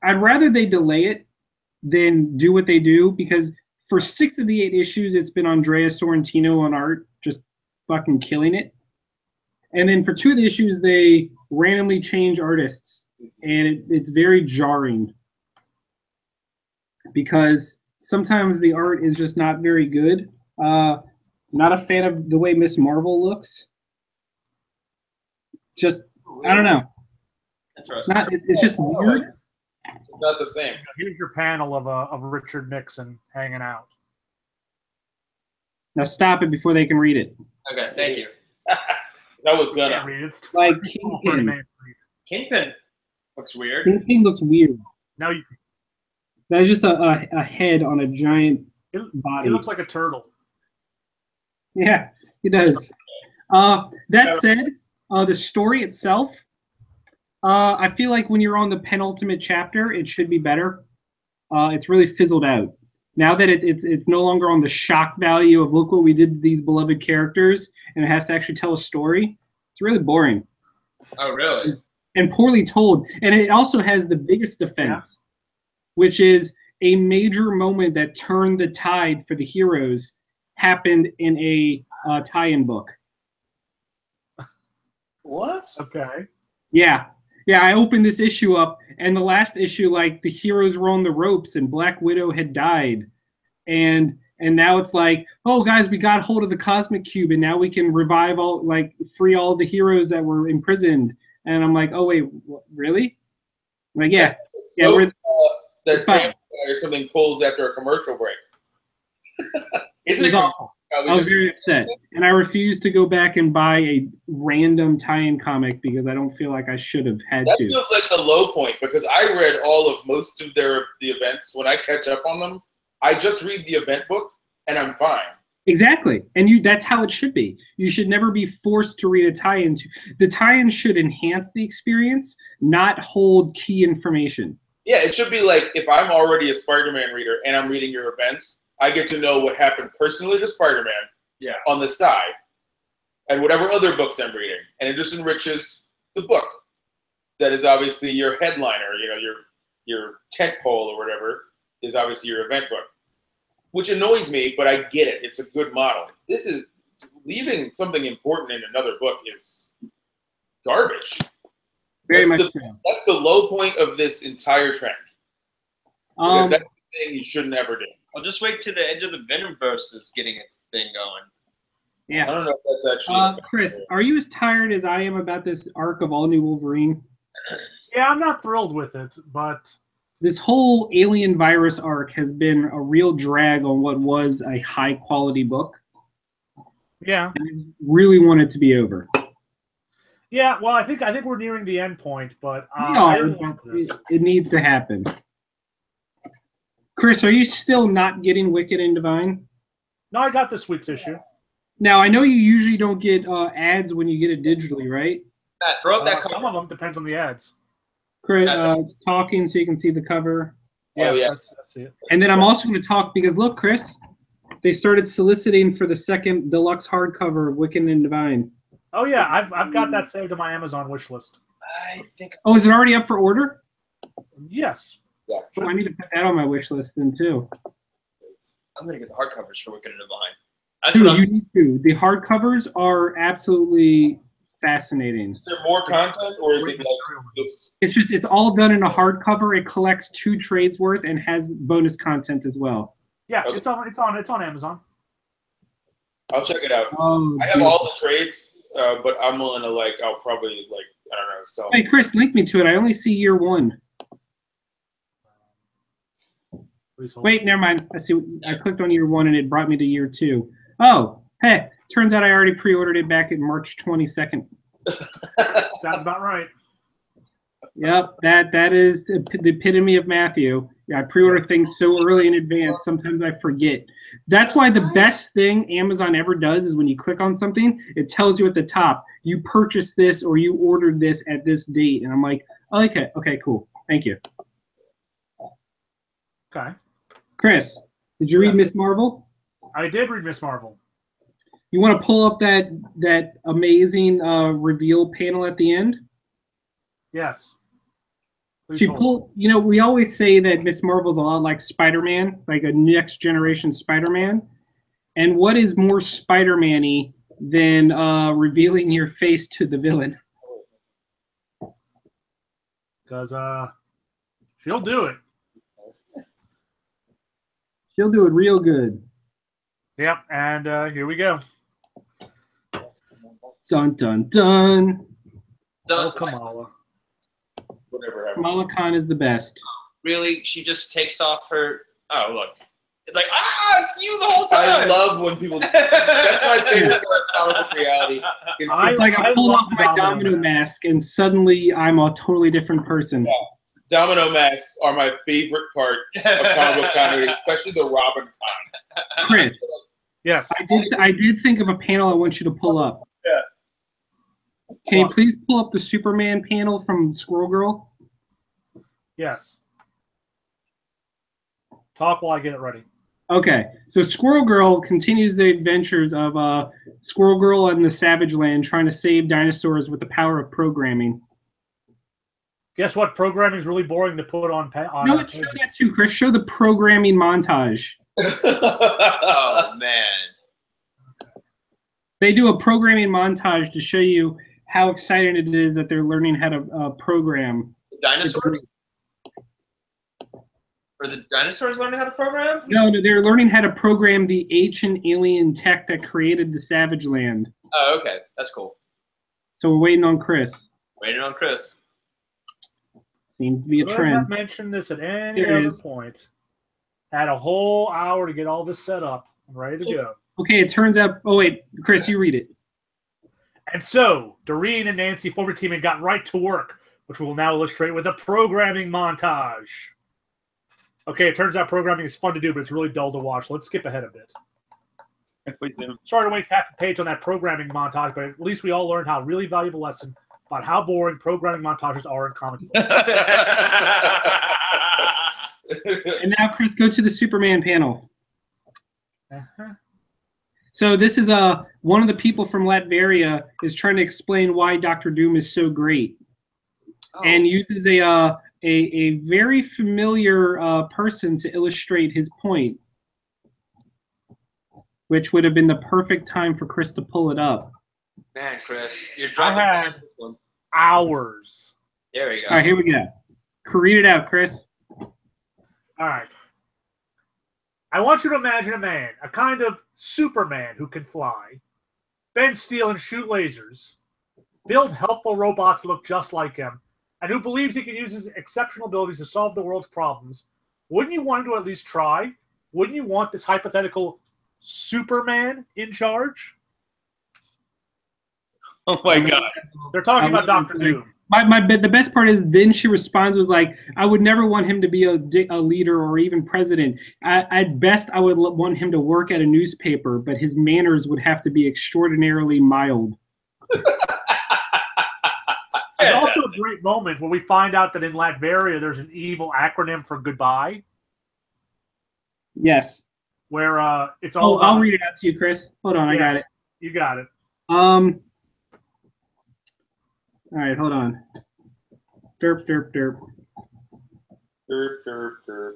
I'd rather they delay it than do what they do, because for 6 of the 8 issues, it's been Andrea Sorrentino on art, just fucking killing it. And then for 2 of the issues, they randomly change artists, and it's very jarring because sometimes the art is just not very good. Not a fan of the way Miss Marvel looks. Just, I don't know. Interesting. It's just weird. Not the same. Here's your panel of Richard Nixon hanging out. Now stop it before they can read it. Okay, thank you. That was Yeah, gonna. read it. Like Oh, Kingpin. man. Kingpin looks weird. Kingpin looks weird. Now you. That is just a head on a giant body. He looks like a turtle. Yeah, he does. That said, the story itself, I feel like when you're on the penultimate chapter, it should be better. It's really fizzled out. Now that it's no longer on the shock value of look what we did to these beloved characters, and it has to actually tell a story, it's really boring. Oh, really? And poorly told. And it also has the biggest defense, which is a major moment that turned the tide for the heroes happened in a tie-in book. What? Okay. Yeah. Yeah, I opened this issue up, and the last issue, like, the heroes were on the ropes, and Black Widow had died. And now it's like, oh, guys, we got hold of the Cosmic Cube, and now we can revive all, like, free all the heroes that were imprisoned. And I'm like, oh, wait, really? I'm like, yeah. So, that's fine. Or something pulls after a commercial break. It was awful. I was very upset, and I refused to go back and buy a random tie-in comic because I don't feel like I should have had to. That feels like the low point because I read all of most of the events. When I catch up on them, I just read the event book and I'm fine. Exactly, and that's how it should be. You should never be forced to read a tie-in. The tie-in should enhance the experience, not hold key information. Yeah, it should be like if I'm already a Spider-Man reader and I'm reading your event, I get to know what happened personally to Spider-Man on the side and whatever other books I'm reading. And it just enriches the book. That is obviously your headliner, you know, your tent pole or whatever is obviously your event book, which annoys me, but I get it. It's a good model. This is leaving something important in another book is garbage. Very much so. That's the low point of this entire trend. Because that's the thing you should never do. I'll just wait till the edge of the Venomverse is getting its thing going. Yeah. I don't know if that's actually. Chris, are you as tired as I am about this arc of All New Wolverine? Yeah, I'm not thrilled with it, but this whole alien virus arc has been a real drag on what was a high quality book. Yeah. And I really want it to be over. Yeah, well, I think we're nearing the end point, but it needs to happen. Chris, are you still not getting Wicked and Divine? No, I got this week's issue. Now, I know you usually don't get ads when you get it digitally, right? Matt, throw up that some of them depends on the ads. Chris, talking so you can see the cover. Yes, yeah. I see it. And then I'm also going to talk because, look, Chris, they started soliciting for the second deluxe hardcover of Wicked and Divine. Oh, yeah, I've got that saved on my Amazon wish list. I think. Oh, is it already up for order? Yes. Yeah. Oh, I need to put that on my wish list then, too. I'm going to get the hardcovers for Wicked and Divine. Dude, you need to. The hardcovers are absolutely fascinating. Is there more content, or is it like just? It's all done in a hardcover. It collects 2 trades worth and has bonus content as well. Yeah, okay. It's on Amazon. I'll check it out. I have all the trades, but I'm willing to I'll probably I don't know, sell. Hey Chris, link me to it. I only see year 1. Wait, never mind. I clicked on year 1 and it brought me to year 2. Oh, hey, turns out I already pre-ordered it back in March 22nd. Sounds about right. Yep, that is the epitome of Matthew. Yeah, I pre-order things so early in advance, sometimes I forget. That's why the best thing Amazon ever does is when you click on something, it tells you at the top, you purchased this or you ordered this at this date. And I'm like, oh, okay, cool. Thank you. Okay. Chris, did you read Miss Marvel? I did read Miss Marvel. You want to pull up that amazing reveal panel at the end? Yes. She pulled. You know, we always say that Miss Marvel's a lot like Spider-Man, like a next generation Spider-Man. And what is more Spider-Man-y than revealing your face to the villain? Because she'll do it. She'll do it real good. Yep, and here we go. Dun, dun, dun. Oh, Kamala. Whatever happened. Kamala Khan is the best. Really? She just takes off her... Oh, look. It's like, it's you the whole time! I love when people... That's my favorite part of reality. It's like I pulled off my domino mask and suddenly I'm a totally different person. Yeah. Domino masks are my favorite part of comic book continuity, especially the Robin con. Chris. Yes. I did think of a panel I want you to pull up. Yeah. Can you please pull up the Superman panel from Squirrel Girl? Yes. Talk while I get it ready. Okay. So Squirrel Girl continues the adventures of Squirrel Girl in the Savage Land trying to save dinosaurs with the power of programming. Guess what? Programming is really boring to put on. No, show that too, Chris. Show the programming montage. Oh, man. They do a programming montage to show you how exciting it is that they're learning how to program. Dinosaurs? Are the dinosaurs learning how to program? No, they're learning how to program the ancient alien tech that created the Savage Land. Oh, okay. That's cool. So we're waiting on Chris. Waiting on Chris. Seems to be a Could trend. have mentioned this at any There it other is. point. Had a whole hour to get all this set up and ready to go. Okay, it turns out. Oh wait, Chris, you read it. And so, Doreen and Nancy formed a team and got right to work, which we will now illustrate with a programming montage. Okay, it turns out programming is fun to do, but it's really dull to watch. Let's skip ahead a bit. Sorry to waste half the page on that programming montage, but at least we all learned how really valuable lesson about how boring programming montages are in comic books. And now, Chris, go to the Superman panel. Uh-huh. So this is one of the people from Latveria is trying to explain why Dr. Doom is so great, and uses a very familiar person to illustrate his point, which would have been the perfect time for Chris to pull it up. Man, Chris, you're I dropping had hours. There we go. All right, here we go. Read it out, Chris. All right. I want you to imagine a man, a kind of Superman who can fly, bend steel and shoot lasers, build helpful robots that look just like him, and who believes he can use his exceptional abilities to solve the world's problems. Wouldn't you want him to at least try? Wouldn't you want this hypothetical Superman in charge? Oh my God. They're talking about Dr. Doom. The best part is then she responds was like, I would never want him to be a leader or even president. At best, I would want him to work at a newspaper, but his manners would have to be extraordinarily mild. It's also a great moment where we find out that in Latveria there's an evil acronym for goodbye. Yes. Where it's all about, I'll read it out to you, Chris. Hold on, I got it. You got it. All right, hold on. Derp, derp, derp. Derp, derp, derp.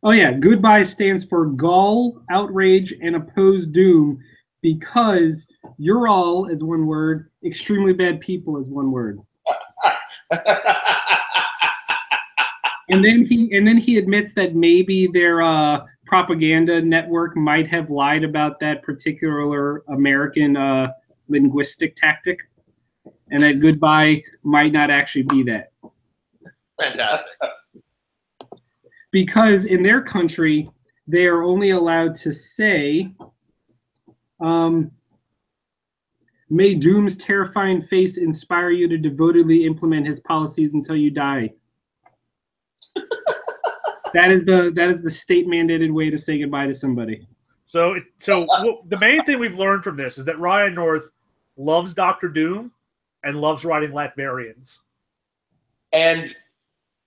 Oh, yeah. Goodbye stands for gall, outrage, and oppose doom because you're all, is one word, extremely bad people is one word. And then he admits that maybe their propaganda network might have lied about that particular American linguistic tactic, and that goodbye might not actually be that. Fantastic. Because in their country, they are only allowed to say, may Doom's terrifying face inspire you to devotedly implement his policies until you die. That is the state mandated way to say goodbye to somebody. So the main thing we've learned from this is that Ryan North loves Dr. Doom and loves writing Latverians. And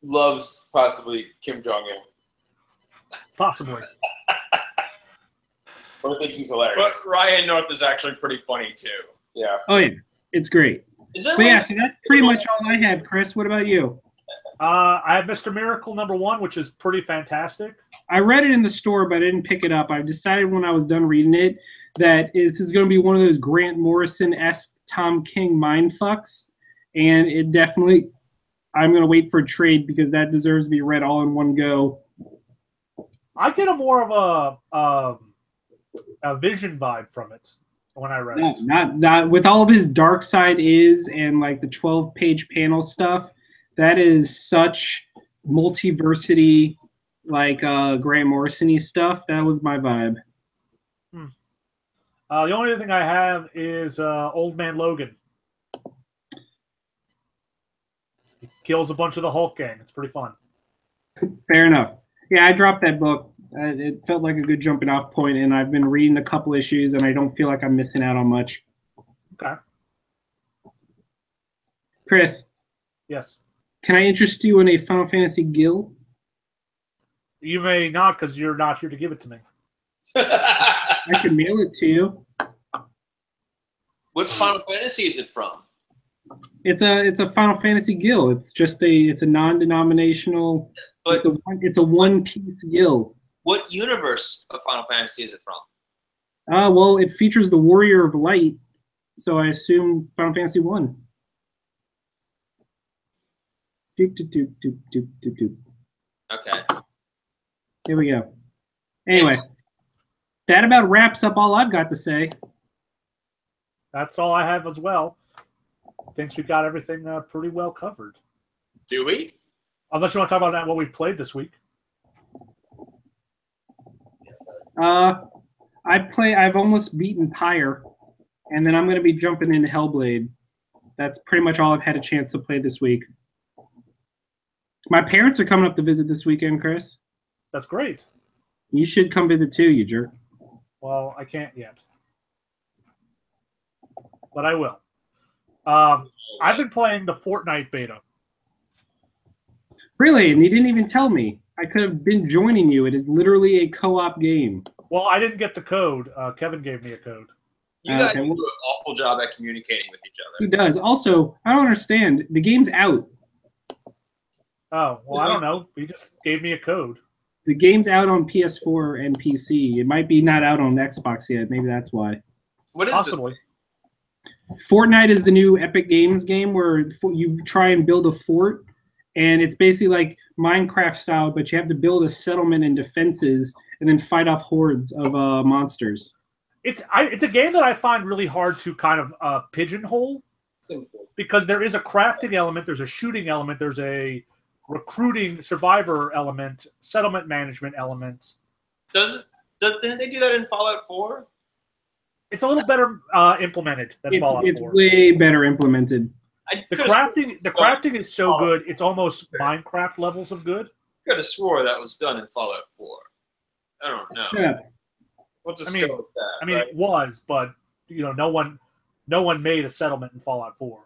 loves possibly Kim Jong-un. Possibly. Or thinks he's hilarious. But Ryan North is actually pretty funny too. Yeah. Oh yeah, it's great. Is that But yeah, so that's pretty much all I have, Chris. What about you? I have Mr. Miracle #1, which is pretty fantastic. I read it in the store, but I didn't pick it up. I decided when I was done reading it that this is going to be one of those Grant Morrison-esque Tom King mindfucks, and it definitely, I'm going to wait for a trade because that deserves to be read all in one go. I get a more of a Vision vibe from it when I read it. Not with all of his Dark Side is and like the 12-page panel stuff. That is such multiversity, like Grant Morrison-y stuff. That was my vibe. The only other thing I have is Old Man Logan. He kills a bunch of the Hulk gang. It's pretty fun. Fair enough. Yeah, I dropped that book. It felt like a good jumping off point, and I've been reading a couple issues, and I don't feel like I'm missing out on much. Okay. Chris. Yes. Can I interest you in a Final Fantasy Guild? You may not, because you're not here to give it to me. I can mail it to you. What Final Fantasy is it from? It's a Final Fantasy Guild. It's just it's a non-denominational. But it's a one-piece guild. what universe of Final Fantasy is it from? Well, it features the Warrior of Light, so I assume Final Fantasy 1. Doop, doop, doop, doop, doop, doop, doop. Okay. Here we go. Anyway, that about wraps up all I've got to say. That's all I have as well. Thinks we got everything pretty well covered. Do we? Unless you want to talk about what we played this week. I've almost beaten Pyre, and then I'm going to be jumping into Hellblade. That's pretty much all I've had a chance to play this week. My parents are coming up to visit this weekend, Chris. That's great. You should come visit too, you jerk. Well, I can't yet. But I will. I've been playing the Fortnite beta. Really? And you didn't even tell me. I could have been joining you. It is literally a co-op game. Well, I didn't get the code. Kevin gave me a code. You guys do an awful job at communicating with each other. He does. Also, I don't understand. The game's out. Oh, well, I don't know. He just gave me a code. The game's out on PS4 and PC. It might be not out on Xbox yet. Maybe that's why. What is Possibly. Fortnite is the new Epic Games game where you try and build a fort, and it's basically like Minecraft style, but you have to build a settlement and defenses and then fight off hordes of monsters. It's a game that I find really hard to kind of pigeonhole because there is a crafting element, there's a shooting element, there's a recruiting survivor element, settlement management element. Didn't they do that in Fallout 4? It's a little better implemented than Fallout 4. It's way better implemented. The crafting is so good, it's almost Minecraft levels of good. I could have swore that was done in Fallout 4. I don't know. Yeah. We'll just I mean, go with that. I mean, right? it was, but no one made a settlement in Fallout 4.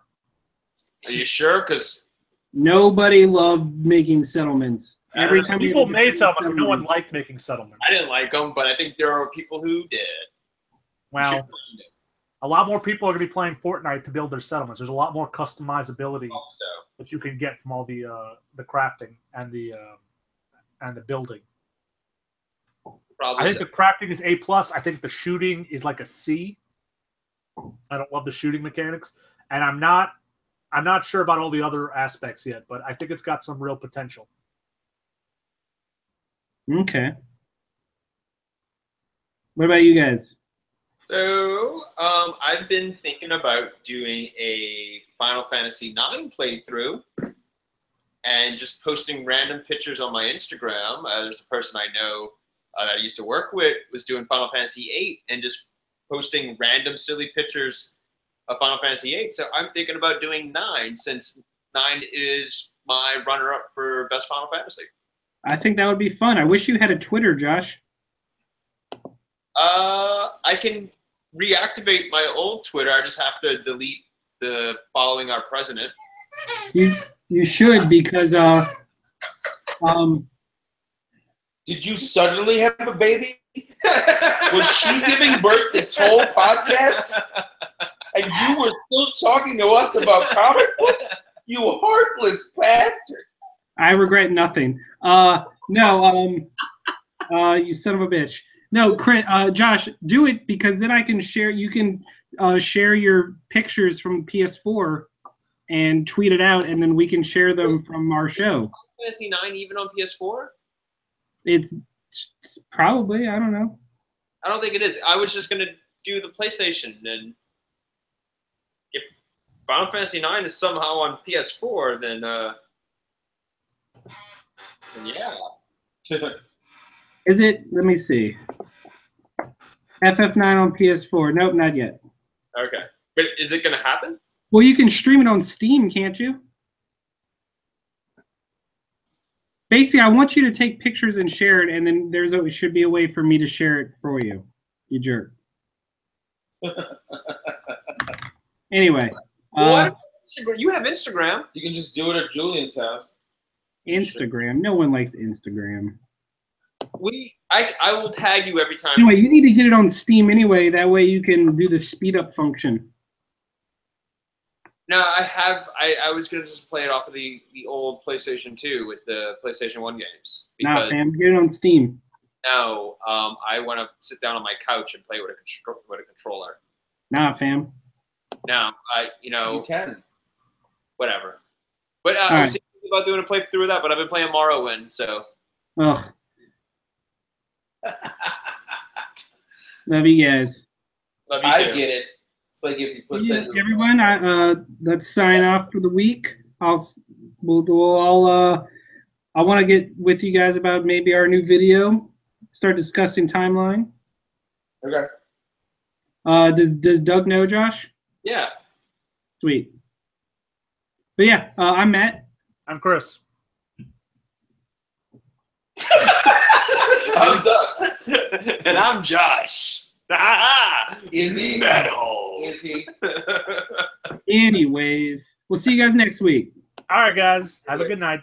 Are you sure? Because nobody loved making settlements. Every time people made settlements, but no one liked making settlements. I didn't like them, but I think there are people who did. Well, a lot more people are going to be playing Fortnite to build their settlements. There's a lot more customizability that you can get from all the crafting and the building. Probably I think the crafting is A+. I think the shooting is like a C. I don't love the shooting mechanics, and I'm not sure about all the other aspects yet, but I think it's got some real potential. Okay. What about you guys? So, I've been thinking about doing a Final Fantasy IX playthrough and just posting random pictures on my Instagram. There's a person I know that I used to work with was doing Final Fantasy VIII and just posting random silly pictures of Final Fantasy VIII. So I'm thinking about doing 9 since 9 is my runner-up for best Final Fantasy. I think that would be fun. I wish you had a Twitter, Josh. I can reactivate my old Twitter. I just have to delete the following our president. You should, because Did you suddenly have a baby? Was she giving birth this whole podcast? And you were still talking to us about comic books? You heartless bastard. I regret nothing. No, you son of a bitch. No, Josh, do it, because then I can share. You can share your pictures from PS4 and tweet it out, and then we can share them from our show. Fantasy 9 even on PS4? It's probably, I don't know. I don't think it is. I was just going to do the PlayStation, and if Final Fantasy 9 is somehow on PS4, then yeah. Is it? Let me see. FF9 on PS4. Nope, not yet. Okay. But is it going to happen? Well, you can stream it on Steam, can't you? Basically, I want you to take pictures and share it, and then there should be a way for me to share it for you. You jerk. Anyway. What? You have Instagram. You can just do it at Julian's house. Instagram. No one likes Instagram. I will tag you every time. Anyway, you need to get it on Steam anyway. That way you can do the speed up function. No, I was going to just play it off of the old PlayStation 2 with the PlayStation 1 games. Nah, fam. Get it on Steam. No, I want to sit down on my couch and play with a controller. Nah, fam. No, You can. whatever. But I right. was thinking about doing a playthrough of that, but I've been playing Morrowind, so. Ugh. Love you guys. Love you I too. get it. It's like if you put Yeah, everyone, let's sign off for the week. I want to get with you guys about maybe our new video. Start discussing timeline. Okay. Does Doug know, Josh? Yeah. Sweet. But yeah, I'm Matt. I'm Chris. I'm Doug. And I'm Josh. Is he? Metal. Is he? Anyways, we'll see you guys next week. All right, guys. Have a good night.